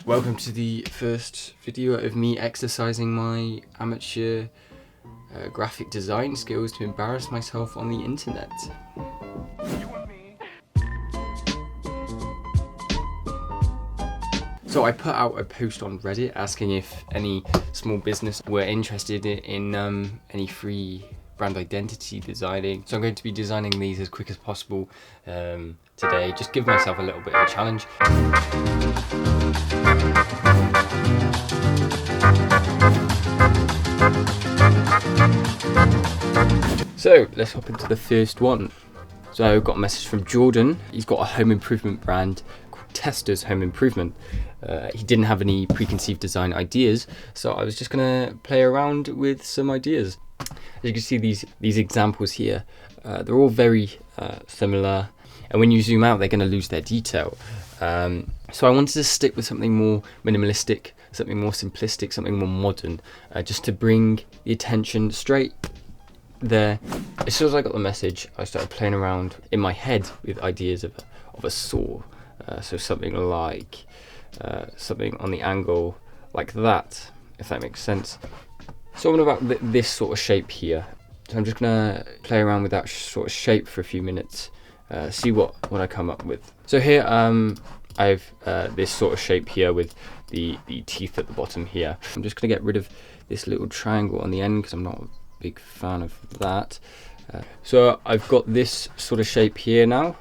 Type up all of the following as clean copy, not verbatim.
Welcome to the first video of me exercising my amateur graphic design skills to embarrass myself on the internet. So I put out a post on Reddit asking if any small business were interested in any free brand identity designing. So I'm going to be designing these as quick as possible today. Just give myself a little bit of a challenge. So let's hop into the first one. So I got a message from Jordan. He's got a home improvement brand called Testers Home Improvement. He didn't have any preconceived design ideas, so I was just gonna play around with some ideas. As you can see, these examples here, they're all very similar, and when you zoom out, they're gonna lose their detail. So I wanted to stick with something more minimalistic, something more simplistic, something more modern, just to bring the attention straight there. As soon as I got the message, I started playing around in my head with ideas of a saw. So something like something on the angle like that, if that makes sense. So I'm about this sort of shape here. So I'm just gonna play around with that sort of shape for a few minutes, see what I come up with. So here I've this sort of shape here with the teeth at the bottom here. I'm just gonna get rid of this little triangle on the end because I'm not a big fan of that. So I've got this sort of shape here now,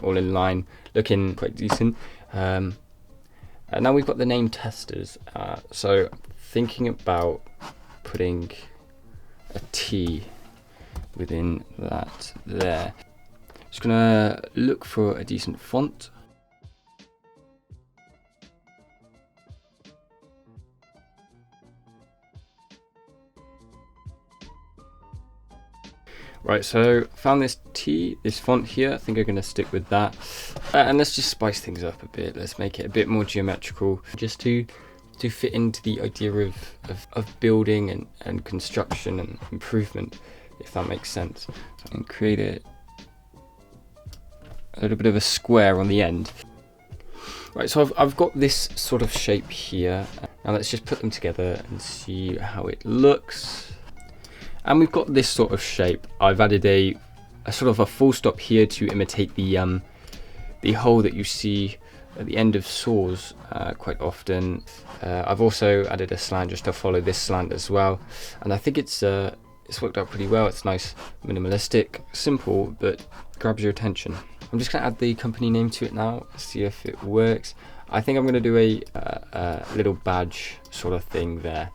all in line, looking quite decent. And now we've got the name Testers. So thinking about putting a T within that there. Just gonna look for a decent font. Right, so found this font here. I think I'm gonna stick with that. And let's just spice things up a bit. Let's make it a bit more geometrical, just to fit into the idea of building and construction and improvement, if that makes sense. And create a little bit of a square on the end. Right, so I've got this sort of shape here. Now let's just put them together and see how it looks. And we've got this sort of shape. I've added a sort of a full stop here to imitate the hole that you see at the end of saws quite often. I've also added a slant just to follow this slant as well. And I think it's worked out pretty well. It's nice, minimalistic, simple, but grabs your attention. I'm just gonna add the company name to it now, see if it works. I think I'm gonna do a little badge sort of thing there.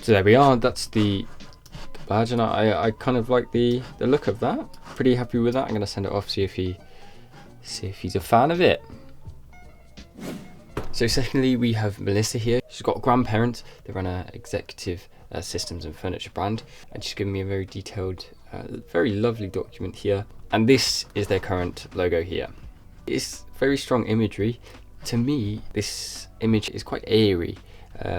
So there we are, that's the badge, and I kind of like the look of that. Pretty happy with that. I'm gonna send it off, see if he's a fan of it. So secondly, we have Melissa here. She's got a grandparent. They run an executive systems and furniture brand, and she's given me a very detailed, very lovely document here. And this is their current logo here. It's very strong imagery. To me, this image is quite airy.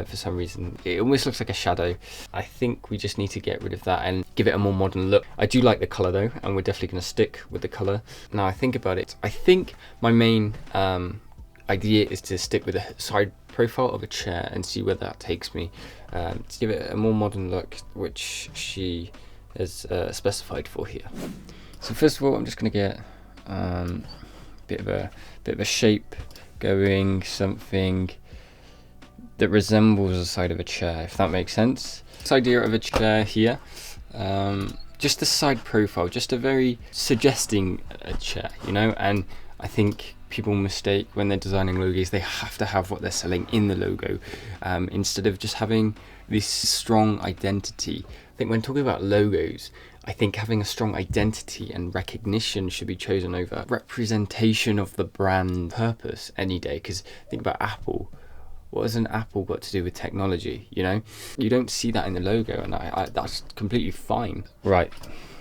For some reason, it almost looks like a shadow. I think we just need to get rid of that and give it a more modern look. I do like the color though, and we're definitely going to stick with the color. Now I think about it, I think my main idea is to stick with a side profile of a chair and see where that takes me, to give it a more modern look, which she has specified for here. So first of all, I'm just going to get a bit of a shape going, something that resembles the side of a chair, if that makes sense. This idea of a chair here, just the side profile, just a very suggesting a chair, you know. And I think people mistake when they're designing logos, they have to have what they're selling in the logo, instead of just having this strong identity. I think when talking about logos, I think having a strong identity and recognition should be chosen over representation of the brand purpose any day. Because think about Apple. What has an apple got to do with technology? You know, you don't see that in the logo, and that's completely fine. Right,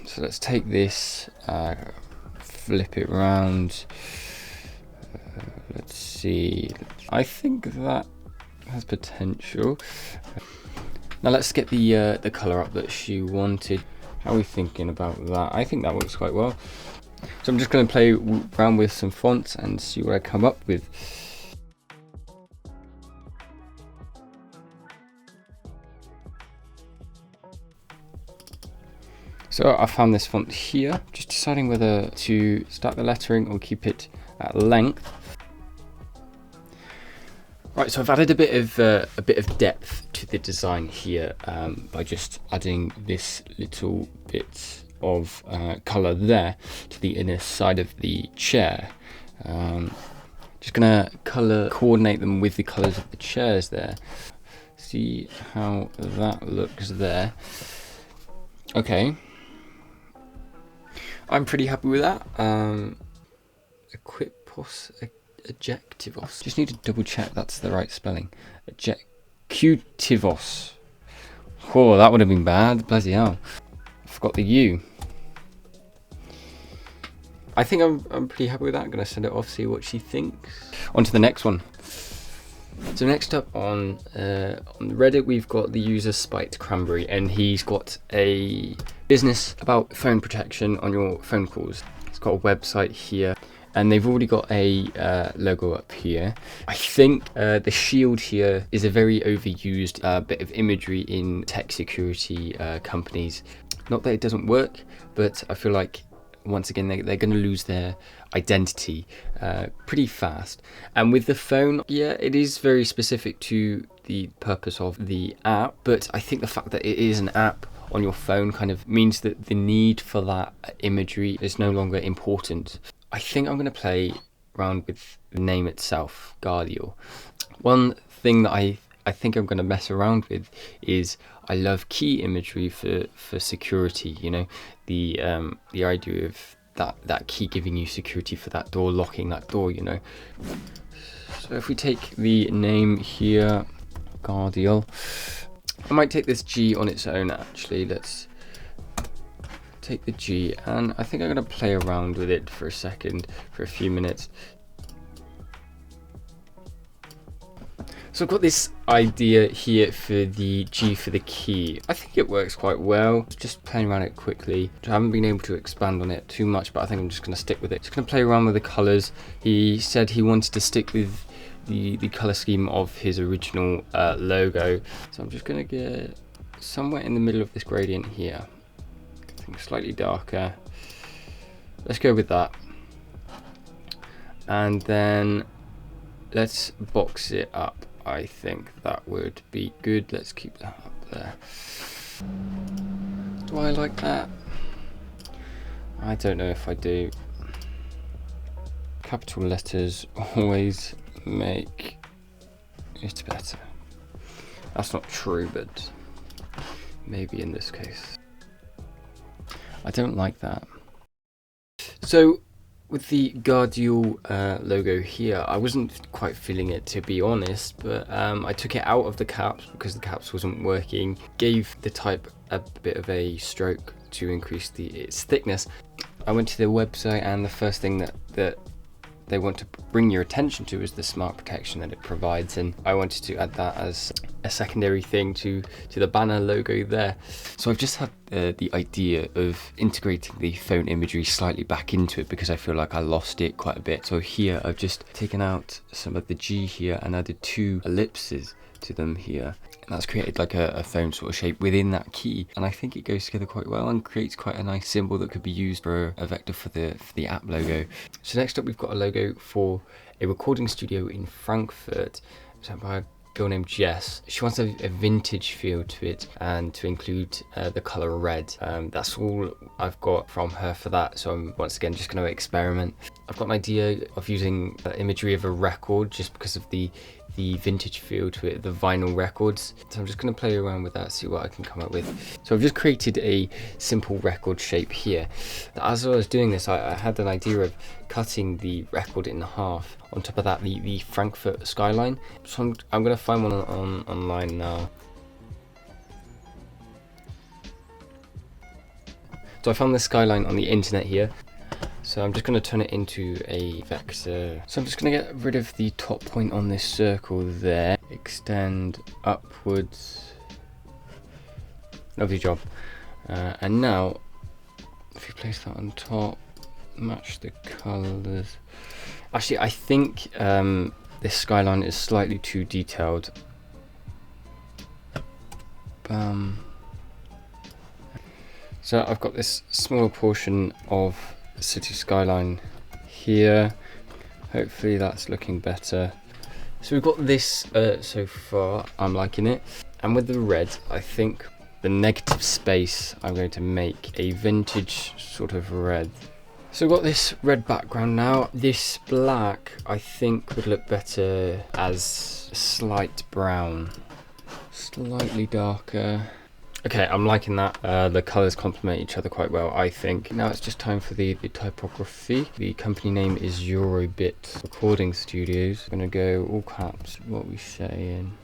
so let's take this, flip it around. Let's see. I think that has potential. Now let's get the color up that she wanted. How are we thinking about that? I think that works quite well. So I'm just going to play around with some fonts and see what I come up with. So I found this font here, just deciding whether to start the lettering or keep it at length. Right, so I've added a bit of depth to the design here by just adding this little bit of colour there to the inner side of the chair. Just gonna colour coordinate them with the colours of the chairs there. See how that looks there. Okay, I'm pretty happy with that. Ejectivos. Just need to double check that's the right spelling. Ejectivos. Oh, that would have been bad. Bloody hell. I forgot the U. I think I'm pretty happy with that. I'm going to send it off, see what she thinks. On to the next one. So next up on Reddit, we've got the user Spiked Cranberry, and he's got a business about phone protection on your phone calls. It's got a website here, and they've already got a logo up here. I think the shield here is a very overused bit of imagery in tech security companies. Not that it doesn't work, but I feel like once again they're going to lose their identity pretty fast. And with the phone, yeah, it is very specific to the purpose of the app, but I think the fact that it is an app on your phone kind of means that the need for that imagery is no longer important. I think I'm going to play around with the name itself, Guardial. One thing that I think I'm going to mess around with is I love key imagery for security. You know, the idea of that key giving you security for that door, locking that door. You know. So if we take the name here, Guardial, I might take this G on its own. Actually, let's take the G, and I think I'm going to play around with it for a second, for a few minutes. So I've got this idea here for the G for the key. I think it works quite well. Just playing around it quickly. I haven't been able to expand on it too much, but I think I'm just going to stick with it. Just going to play around with the colours. He said he wanted to stick with the colour scheme of his original logo. So I'm just going to get somewhere in the middle of this gradient here. I think slightly darker. Let's go with that. And then let's box it up. I think that would be good. Let's keep that up there. Do I like that? I don't know if I do. Capital letters always make it better. That's not true, but maybe in this case. I don't like that. So with the Guardial logo here, I wasn't quite feeling it, to be honest, but I took it out of the caps because the caps wasn't working. Gave the type a bit of a stroke to increase its thickness. I went to their website, and the first thing that they want to bring your attention to is the smart protection that it provides, and I wanted to add that as a secondary thing to the banner logo there. So I've just had the idea of integrating the phone imagery slightly back into it because I feel like I lost it quite a bit. So here I've just taken out some of the G here and added 2 ellipses to them here, and that's created like a phone sort of shape within that key, and I think it goes together quite well and creates quite a nice symbol that could be used for a vector for the app logo. So next up we've got a logo for a recording studio in Frankfurt, designed by a girl named Jess. She wants a vintage feel to it and to include the colour red. That's all I've got from her for that, so I'm once again just going to experiment. I've got an idea of using imagery of a record just because of the vintage feel to it, the vinyl records. So I'm just going to play around with that, see what I can come up with. So I've just created a simple record shape here. As I was doing this, I had an idea of cutting the record in half. On top of that, the Frankfurt skyline. So I'm going to find one online now. So I found the skyline on the internet here. So I'm just going to turn it into a vector. So I'm just going to get rid of the top point on this circle there. Extend upwards. Lovely job. And now, if you place that on top, match the colours. Actually, I think this skyline is slightly too detailed. So I've got this small portion of the city skyline here. Hopefully that's looking better. So we've got this so far. I'm liking it. And with the red, I think the negative space, I'm going to make a vintage sort of red. So we've got this red background now. This black, I think, would look better as a slight brown. Slightly darker. Okay, I'm liking that. The colours complement each other quite well, I think. Now it's just time for the typography. The company name is Eurobit Recording Studios. I'm gonna go all caps, what we saying.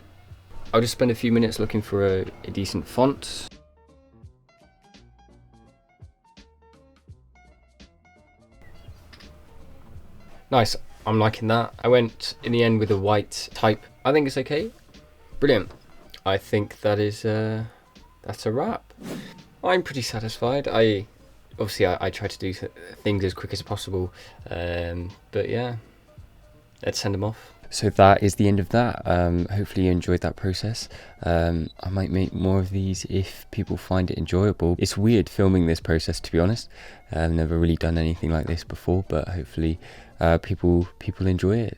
I'll just spend a few minutes looking for a decent font. Nice, I'm liking that. I went in the end with a white type. I think it's okay. Brilliant. I think that is that's a wrap. I'm pretty satisfied. Obviously I try to do things as quick as possible, but yeah, let's send them off. So that is the end of that. Hopefully you enjoyed that process. I might make more of these if people find it enjoyable. It's weird filming this process, to be honest. I've never really done anything like this before, but hopefully people enjoy it.